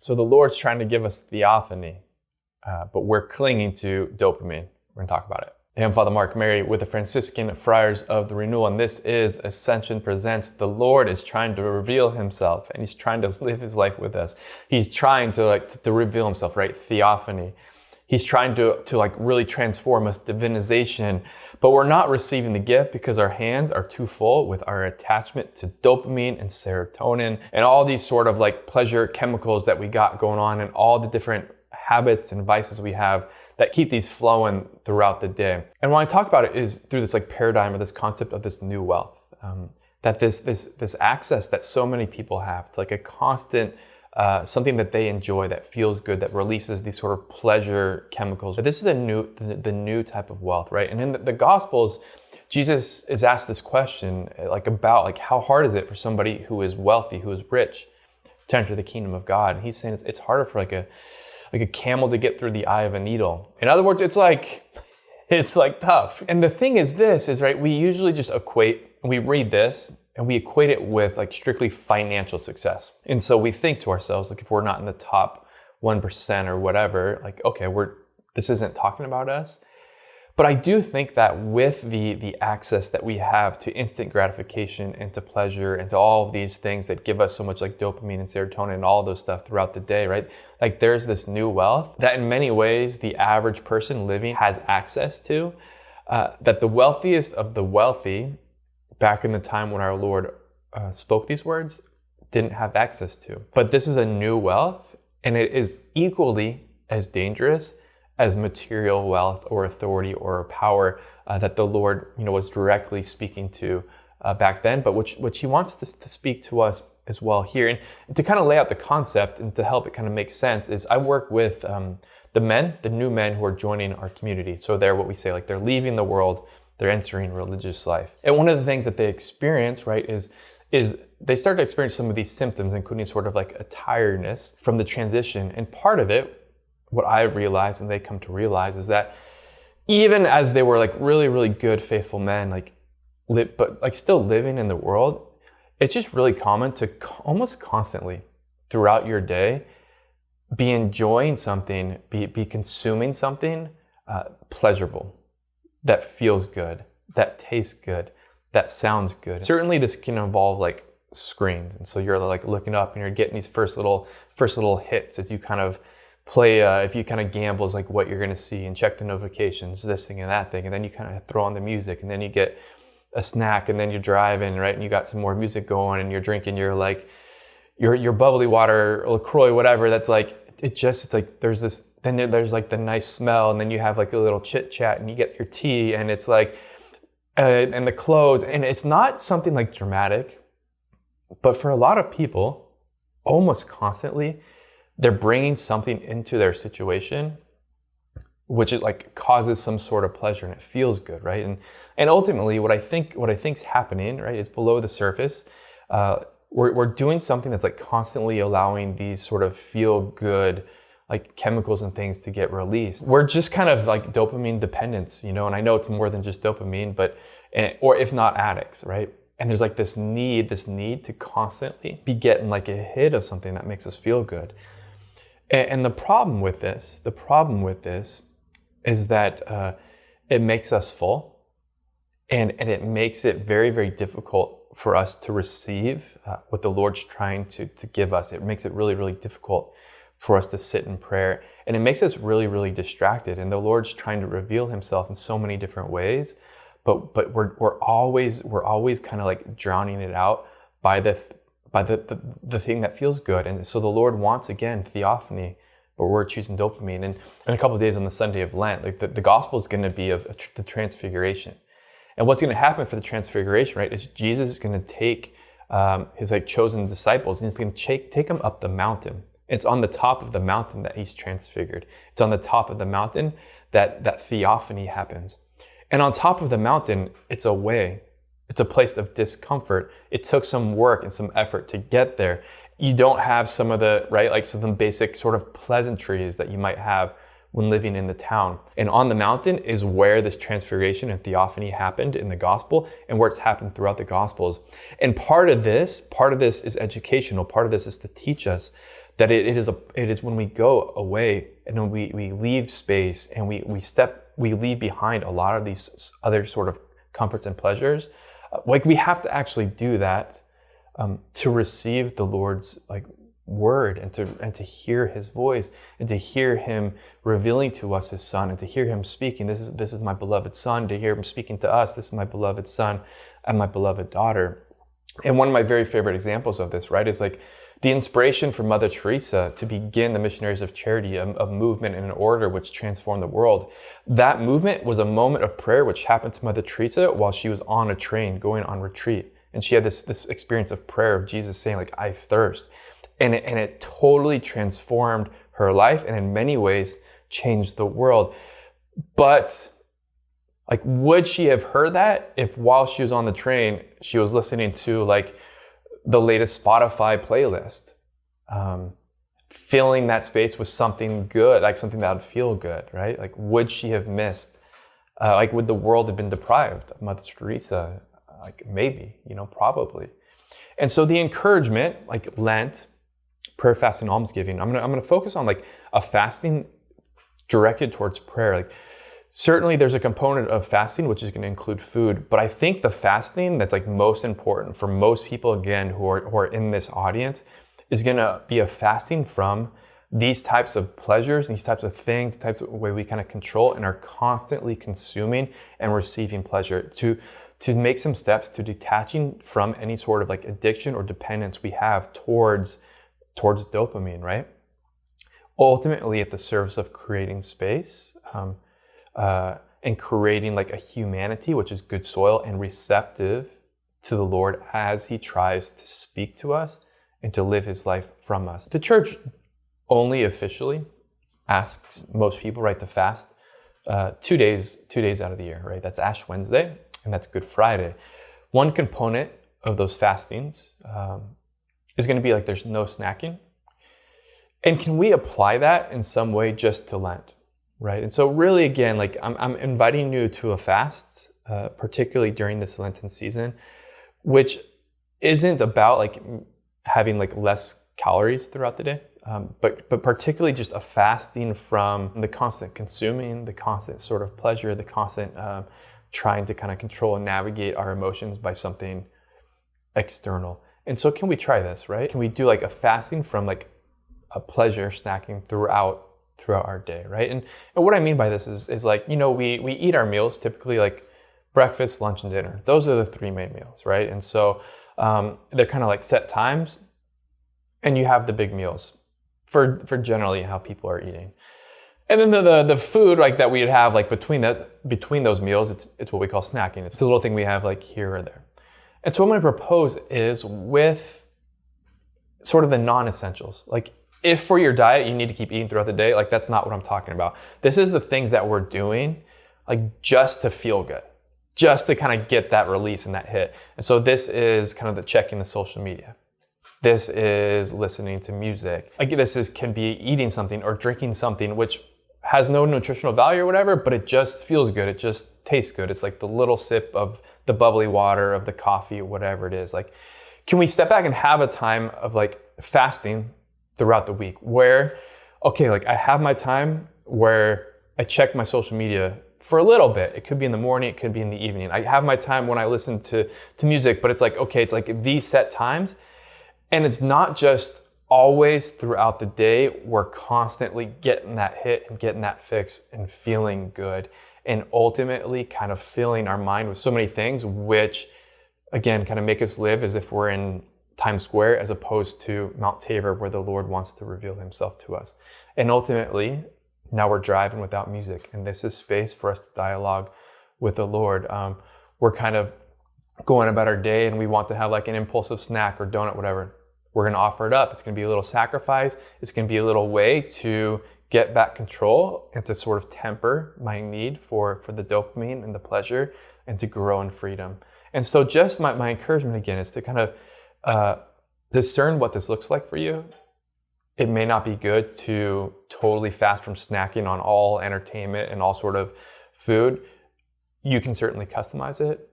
So the Lord's trying to give us theophany, but we're clinging to dopamine. We're going to talk about it. Hey, I'm Father Mark Mary with the Franciscan Friars of the Renewal, and this is Ascension Presents. The Lord is trying to reveal himself, and he's trying to live his life with us. He's trying to reveal himself, right? Theophany. He's trying to really transform us, divinization, but we're not receiving the gift because our hands are too full with our attachment to dopamine and serotonin and all these sort of pleasure chemicals that we got going on and all the different habits and vices we have that keep these flowing throughout the day. And when I talk about it is through this paradigm or this concept of this new wealth, that this access that so many people have. It's like a constant something that they enjoy, that feels good, that releases these sort of pleasure chemicals. But this is the new type of wealth, right? And in the Gospels, Jesus is asked this question about how hard is it for somebody who is wealthy, who is rich, to enter the kingdom of God? And he's saying it's harder for a camel to get through the eye of a needle. In other words, it's tough. And the thing is this, right? We usually just we read this and we equate it with strictly financial success. And so we think to ourselves, if we're not in the top 1% or whatever, okay, this isn't talking about us. But I do think that with the access that we have to instant gratification and to pleasure and to all of these things that give us so much dopamine and serotonin and all those stuff throughout the day, right? There's this new wealth that in many ways the average person living has access to, that the wealthiest of the wealthy back in the time when our Lord spoke these words didn't have access to. But this is a new wealth, and it is equally as dangerous as material wealth or authority or power that the Lord was directly speaking to back then, but which he wants to speak to us as well here. And to kind of lay out the concept and to help it kind of make sense is I work with the new men who are joining our community. So they're what we say, they're leaving the world, they're entering religious life. And one of the things that they experience, right, is they start to experience some of these symptoms, including sort of a tiredness from the transition. And part of it, what I've realized and they come to realize, is that even as they were really, really good, faithful men, but still living in the world, it's just really common to almost constantly throughout your day be enjoying something, be consuming something pleasurable, that feels good, that tastes good, that sounds good. Certainly this can involve screens. And so you're looking up and you're getting these first little hits as you kind of play, if you kind of gambles what you're going to see and check the notifications, this thing and that thing. And then you kind of throw on the music and then you get a snack and then you're driving, right? And you got some more music going and you're drinking your bubbly water, LaCroix, whatever. That's there's this, then there's the nice smell, and then you have a little chit chat and you get your tea, and it's and the clothes, and it's not something dramatic, but for a lot of people, almost constantly, they're bringing something into their situation, which is causes some sort of pleasure, and it feels good, right? And ultimately, what I think's happening, right, is below the surface. We're doing something that's constantly allowing these sort of feel good chemicals and things to get released. We're just kind of dopamine dependents, and I know it's more than just dopamine, or if not addicts, right? And there's this need to constantly be getting a hit of something that makes us feel good. And the problem with this is that it makes us full, and it makes it very, very difficult for us to receive what the Lord's trying to give us. It makes it really, really difficult for us to sit in prayer, and it makes us really, really distracted. And the Lord's trying to reveal himself in so many different ways, but we're always kind of drowning it out by the thing that feels good. And so the Lord wants, again, theophany, but we're choosing dopamine. And in a couple of days on the Sunday of Lent, the gospel is going to be of the transfiguration. And what's going to happen for the transfiguration, right, is Jesus is going to take his chosen disciples, and he's going to take them up the mountain. It's on the top of the mountain that he's transfigured. It's on the top of the mountain that theophany happens. And on top of the mountain, it's a way. It's a place of discomfort. It took some work and some effort to get there. You don't have some of the, right, some basic sort of pleasantries that you might have when living in the town. And on the mountain is where this transfiguration and theophany happened in the gospel, and where it's happened throughout the gospels. And part of this is educational. Part of this is to teach us that it is when we go away and when we leave space and we leave behind a lot of these other sort of comforts and pleasures. Like we have to actually do that to receive the Lord's like word and to hear his voice and to hear him revealing to us his son and to hear him speaking. This is my beloved son, to hear him speaking to us. This is my beloved son and my beloved daughter. And one of my very favorite examples of this, right, is like the inspiration for Mother Teresa to begin the Missionaries of Charity, a movement and an order which transformed the world. That movement was a moment of prayer which happened to Mother Teresa while she was on a train going on retreat. And she had this experience of prayer of Jesus saying like, I thirst. And it totally transformed her life and in many ways changed the world. But like, would she have heard that if while she was on the train, she was listening to like the latest Spotify playlist, filling that space with something good, like something that would feel good, right? Like, would she have missed, like would the world have been deprived of Mother Teresa? Like maybe, probably. And so the encouragement, like Lent, prayer, fast, and almsgiving, I'm gonna focus on like a fasting directed towards prayer. Like, certainly there's a component of fasting which is going to include food, but I think the fasting that's like most important for most people, again, who are in this audience, is going to be a fasting from these types of pleasures, these types of things, types of way we kind of control and are constantly consuming and receiving pleasure, to make some steps to detaching from any sort of like addiction or dependence we have towards dopamine, right? Ultimately at the service of creating space, and creating like a humanity which is good soil and receptive to the Lord as he tries to speak to us and to live his life from us. The church only officially asks most people, right, to fast 2 days out of the year, right? That's Ash Wednesday and that's Good Friday. One component of those fastings is going to be like there's no snacking. And can we apply that in some way just to Lent? Right. And so really, again, like I'm inviting you to a fast, particularly during this Lenten season, which isn't about like having like less calories throughout the day, but particularly just a fasting from the constant consuming, the constant sort of pleasure, the constant trying to kind of control and navigate our emotions by something external. And so can we try this, right? Can we do like a fasting from like a pleasure snacking throughout our day, right? And what I mean by this is like, we eat our meals typically like breakfast, lunch, and dinner. Those are the three main meals, right? And so they're kind of like set times, and you have the big meals for generally how people are eating. And then the food like that we'd have like between those meals, it's what we call snacking. It's the little thing we have like here or there. And so what I'm going to propose is with sort of the non-essentials, like if for your diet you need to keep eating throughout the day, like that's not what I'm talking about. This is the things that we're doing like just to feel good, just to kind of get that release and that hit. And so this is kind of the checking the social media. This is listening to music. Like can be eating something or drinking something which has no nutritional value or whatever, but it just feels good. It just tastes good. It's like the little sip of the bubbly water, of the coffee, whatever it is. Like, can we step back and have a time of like fasting throughout the week where, okay, like I have my time where I check my social media for a little bit. It could be in the morning, it could be in the evening. I have my time when I listen to music, but it's like, okay, it's like these set times. And it's not just always throughout the day, we're constantly getting that hit and getting that fix and feeling good and ultimately kind of filling our mind with so many things, which again, kind of make us live as if we're in Times Square as opposed to Mount Tabor where the Lord wants to reveal himself to us. And ultimately, now we're driving without music and this is space for us to dialogue with the Lord. We're kind of going about our day and we want to have like an impulsive snack or donut, whatever. We're going to offer it up. It's going to be a little sacrifice. It's going to be a little way to get back control and to sort of temper my need for the dopamine and the pleasure and to grow in freedom. And so just my encouragement again is to kind of discern what this looks like for you. It may not be good to totally fast from snacking on all entertainment and all sort of food. You can certainly customize it.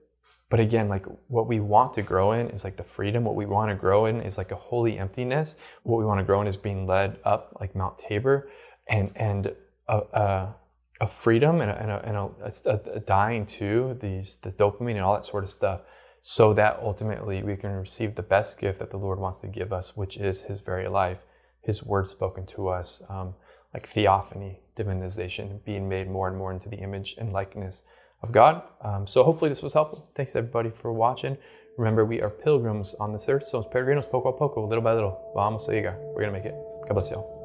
But again, like what we want to grow in is like the freedom. What we want to grow in is like a holy emptiness. What we want to grow in is being led up like Mount Tabor, and a freedom and a dying to the dopamine and all that sort of stuff, so that ultimately we can receive the best gift that the Lord wants to give us, which is His very life, His word spoken to us, like Theophany, divinization, being made more and more into the image and likeness of God. So hopefully this was helpful. Thanks everybody for watching. Remember, we are pilgrims on this earth, somos peregrinos poco a poco, little by little. Vamos a llegar. We're going to make it. God bless y'all.